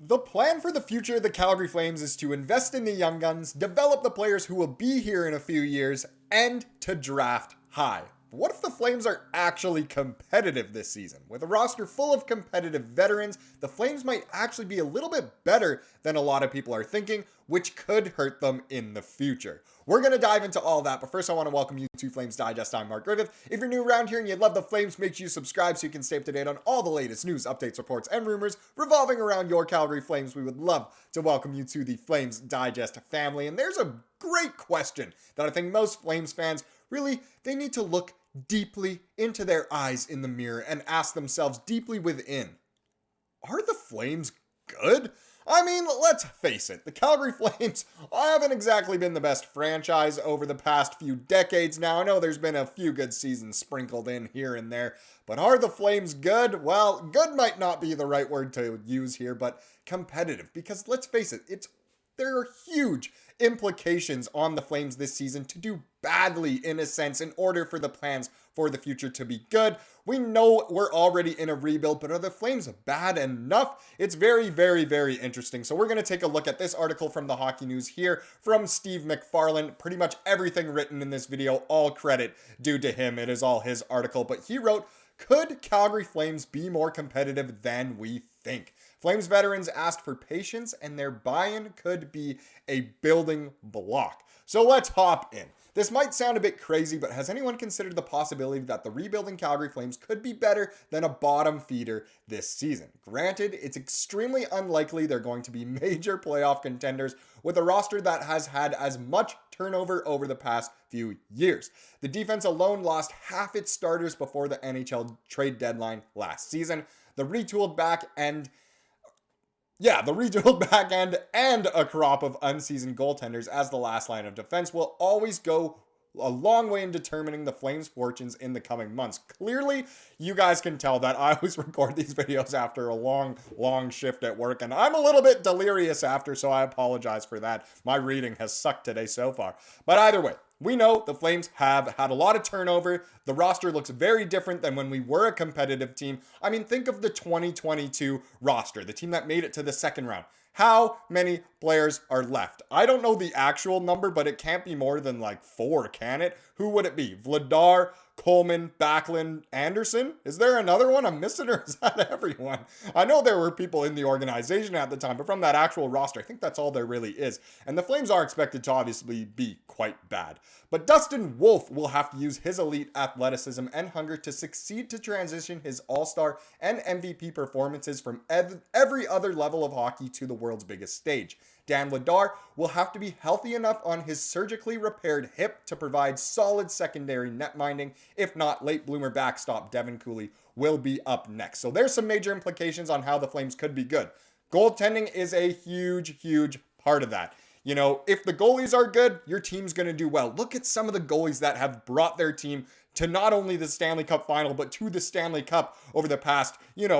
The plan for the future of the Calgary Flames is to invest in the young guns, develop the players who will be here in a few years, and to draft high. But what if the Flames are actually competitive this season? With a roster full of competitive veterans, the Flames might actually be a little bit better than a lot of people are thinking, which could hurt them in the future. We're going to dive into all that, but first I want to welcome you to Flames Digest. I'm Mark Griffith. If you're new around here and you love the Flames, make sure you subscribe so you can stay up to date on all the latest news, updates, reports, and rumors revolving around your Calgary Flames. We would love to welcome you to the Flames Digest family. And there's a great question that I think most Flames fans really, they need to look deeply into their eyes in the mirror and ask themselves deeply within, are the Flames good? I mean, let's face it, the Calgary Flames haven't exactly been the best franchise over the past few decades now. I know there's been a few good seasons sprinkled in here and there, but are the Flames good? Well, good might not be the right word to use here, but competitive, because let's face it, there are huge implications on the Flames this season to do badly, in a sense, in order for the plans for the future to be good. We know we're already in a rebuild, but are the Flames bad enough? It's very, very, very interesting. So we're going to take a look at this article from the Hockey News here from Steve McFarland. Pretty much everything written in this video, all credit due to him. It is all his article, but he wrote, "Could Calgary Flames be more competitive than we think?" Flames veterans asked for patience, and their buy-in could be a building block. So let's hop in. This might sound a bit crazy, but has anyone considered the possibility that the rebuilding Calgary Flames could be better than a bottom feeder this season? Granted, it's extremely unlikely they're going to be major playoff contenders with a roster that has had as much turnover over the past few years. The defense alone lost half its starters before the NHL trade deadline last season. The retooled back end and a crop of unseasoned goaltenders as the last line of defense will always go a long way in determining the Flames' fortunes in the coming months. Clearly, you guys can tell that I always record these videos after a long shift at work, and I'm a little bit delirious after, so I apologize for that. My reading has sucked today so far. But either way, we know the Flames have had a lot of turnover. The roster looks very different than when we were a competitive team. I mean, think of the 2022 roster, the team that made it to the second round. How many players are left? I don't know the actual number, but it can't be more than like 4, can it? Who would it be? Vladar, Coleman, Backlund, Andersson? Is there another one I'm missing, or is that everyone? I know there were people in the organization at the time, but from that actual roster, I think that's all there really is. And the Flames are expected to obviously be quite bad. But Dustin Wolf will have to use his elite athleticism and hunger to succeed to transition his all-star and MVP performances from every other level of hockey to the world's biggest stage. Dan Vladar will have to be healthy enough on his surgically repaired hip to provide solid secondary net minding. If not, late bloomer backstop Devin Cooley will be up next. So there's some major implications on how the Flames could be good. Goaltending is a huge part of that. You know, if the goalies are good, your team's going to do well. Look at some of the goalies that have brought their team to not only the Stanley Cup final, but to the Stanley Cup over the past,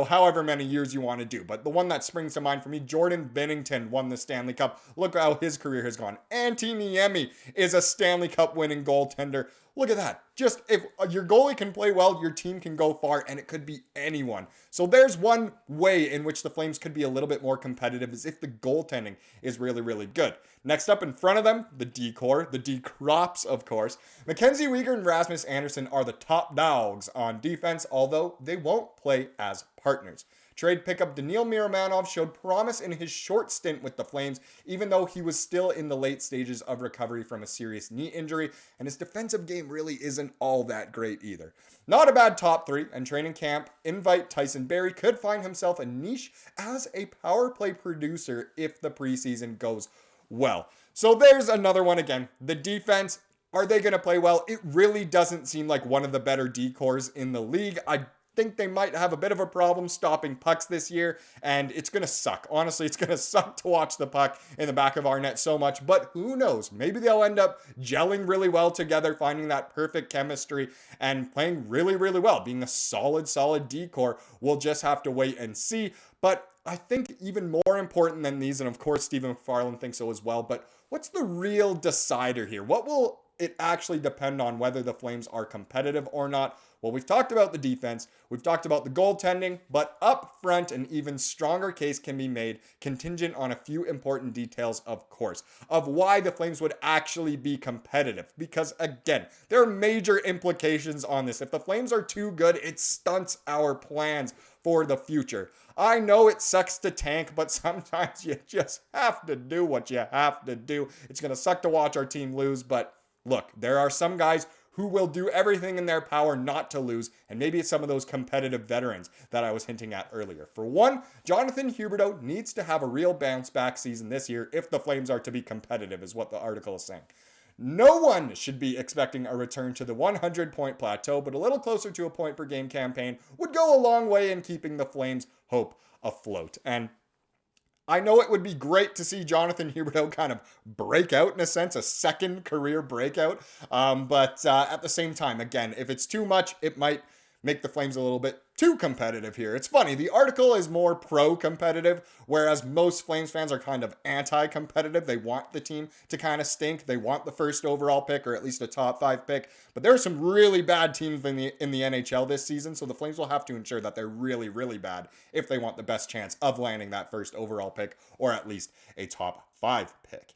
however many years you want to do. But the one that springs to mind for me, Jordan Binnington won the Stanley Cup. Look how his career has gone. Antti Niemi is a Stanley Cup winning goaltender. Look at that. Just if your goalie can play well, your team can go far, and it could be anyone. So there's one way in which the Flames could be a little bit more competitive, is if the goaltending is really good. Next up in front of them, the D-core, the D-crops, of course. MacKenzie Weegar and Rasmus Andersson are the top dogs on defense, although they won't play as partners. Trade pickup Daniil Miromanov showed promise in his short stint with the Flames, even though he was still in the late stages of recovery from a serious knee injury, and his defensive game really isn't all that great either. Not a bad top 3, and training camp invite Tyson Barrie could find himself a niche as a power play producer if the preseason goes well. So there's another one again. The defense, are they going to play well? It really doesn't seem like one of the better D-cores in the league. I think they might have a bit of a problem stopping pucks this year, and it's going to suck. Honestly, it's going to suck to watch the puck in the back of our net so much, but who knows? Maybe they'll end up gelling really well together, finding that perfect chemistry, and playing really well, being a solid D-core. We'll just have to wait and see, but I think even more important than these, and of course Stephen McFarland thinks so as well, but what's the real decider here? What will it actually depend on whether the Flames are competitive or not? Well, we've talked about the defense, we've talked about the goaltending, but up front, an even stronger case can be made, contingent on a few important details, of course, of why the Flames would actually be competitive. Because again, there are major implications on this. If the Flames are too good, it stunts our plans for the future. I know it sucks to tank, but sometimes you just have to do what you have to do. It's going to suck to watch our team lose, but look, there are some guys who will do everything in their power not to lose, and maybe it's some of those competitive veterans that I was hinting at earlier. For one, Jonathan Huberdeau needs to have a real bounce back season this year if the Flames are to be competitive, is what the article is saying. No one should be expecting a return to the 100-point plateau, but a little closer to a point per game campaign would go a long way in keeping the Flames' hope afloat. And I know it would be great to see Jonathan Huberdeau kind of break out in a sense, a second career breakout. But at the same time, again, if it's too much, it might make the Flames a little bit too competitive here. It's funny, the article is more pro-competitive, whereas most Flames fans are kind of anti-competitive. They want the team to kind of stink. They want the first overall pick, or at least a top 5 pick. But there are some really bad teams in the NHL this season, so the Flames will have to ensure that they're really, really bad if they want the best chance of landing that first overall pick, or at least a top 5 pick.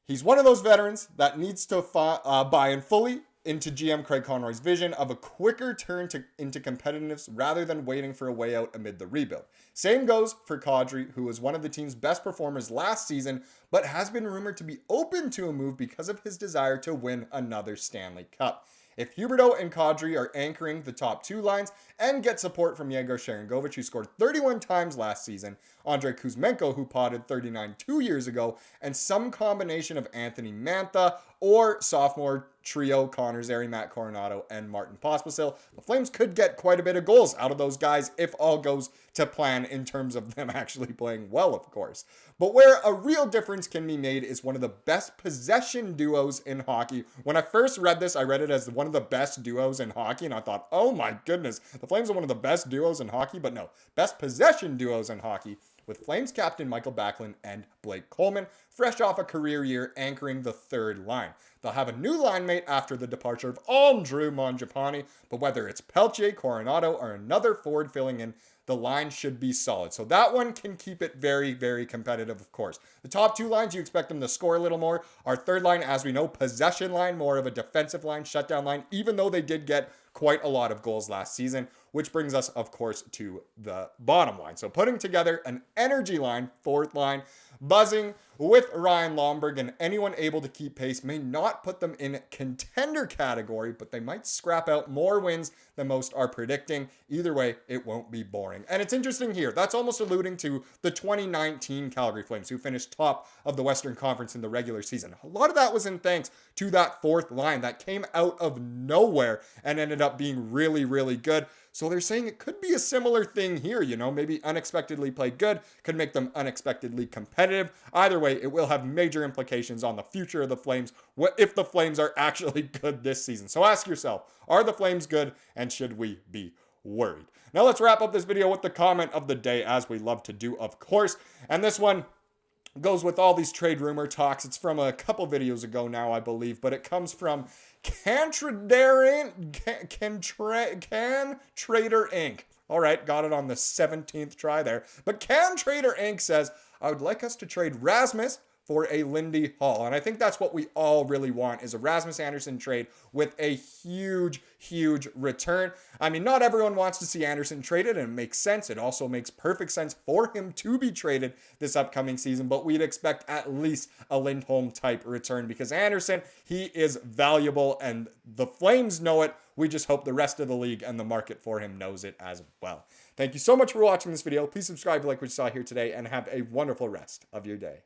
He's one of those veterans that needs to buy in fully into GM Craig Conroy's vision of a quicker turn into competitiveness rather than waiting for a way out amid the rebuild. Same goes for Kadri, who was one of the team's best performers last season, but has been rumored to be open to a move because of his desire to win another Stanley Cup. If Huberdeau and Kadri are anchoring the top 2 lines and get support from Yegor Sharangovich, who scored 31 times last season, Andrei Kuzmenko, who potted 39 2 years ago, and some combination of Anthony Mantha or sophomore trio Connor Zary, Matt Coronado, and Martin Pospisil, the Flames could get quite a bit of goals out of those guys if all goes to plan in terms of them actually playing well, of course. But where a real difference can be made is one of the best possession duos in hockey. When I first read this, I read it as one of the best duos in hockey, and I thought, oh my goodness, the Flames are one of the best duos in hockey, but no, best possession duos in hockey, with Flames captain Michael Backlund and Blake Coleman, fresh off a career year anchoring the third line. They'll have a new line mate after the departure of Andrew Mangiapane, but whether it's Peltier, Coronado, or another forward filling in, the line should be solid. So that one can keep it very, very competitive, of course. The top 2 lines, you expect them to score a little more. Our third line, as we know, possession line, more of a defensive line, shutdown line, even though they did get quite a lot of goals last season, which brings us, of course, to the bottom line. So putting together an energy line, fourth line, buzzing with Ryan Lomberg, and anyone able to keep pace may not put them in contender category, but they might scrap out more wins than most are predicting. Either way, it won't be boring. And it's interesting here. That's almost alluding to the 2019 Calgary Flames, who finished top of the Western Conference in the regular season. A lot of that was in thanks to that fourth line that came out of nowhere and ended up being really, really good. So they're saying it could be a similar thing here, maybe unexpectedly play good, could make them unexpectedly competitive. Either way, it will have major implications on the future of the Flames if the Flames are actually good this season. So ask yourself, are the Flames good, and should we be worried? Now let's wrap up this video with the comment of the day, as we love to do, of course. And this one goes with all these trade rumor talks. It's from a couple videos ago now, I believe, but it comes from Can Trader Inc. All right, got it on the 17th try there. But Can Trader Inc. says, I would like us to trade Rasmus for a Lindy Hall. And I think that's what we all really want, is a Rasmus Andersson trade with a huge, huge return. I mean, not everyone wants to see Andersson traded, and it makes sense. It also makes perfect sense for him to be traded this upcoming season, but we'd expect at least a Lindholm type return, because Andersson, he is valuable, and the Flames know it. We just hope the rest of the league and the market for him knows it as well. Thank you so much for watching this video. Please subscribe, like what you saw here today, and have a wonderful rest of your day.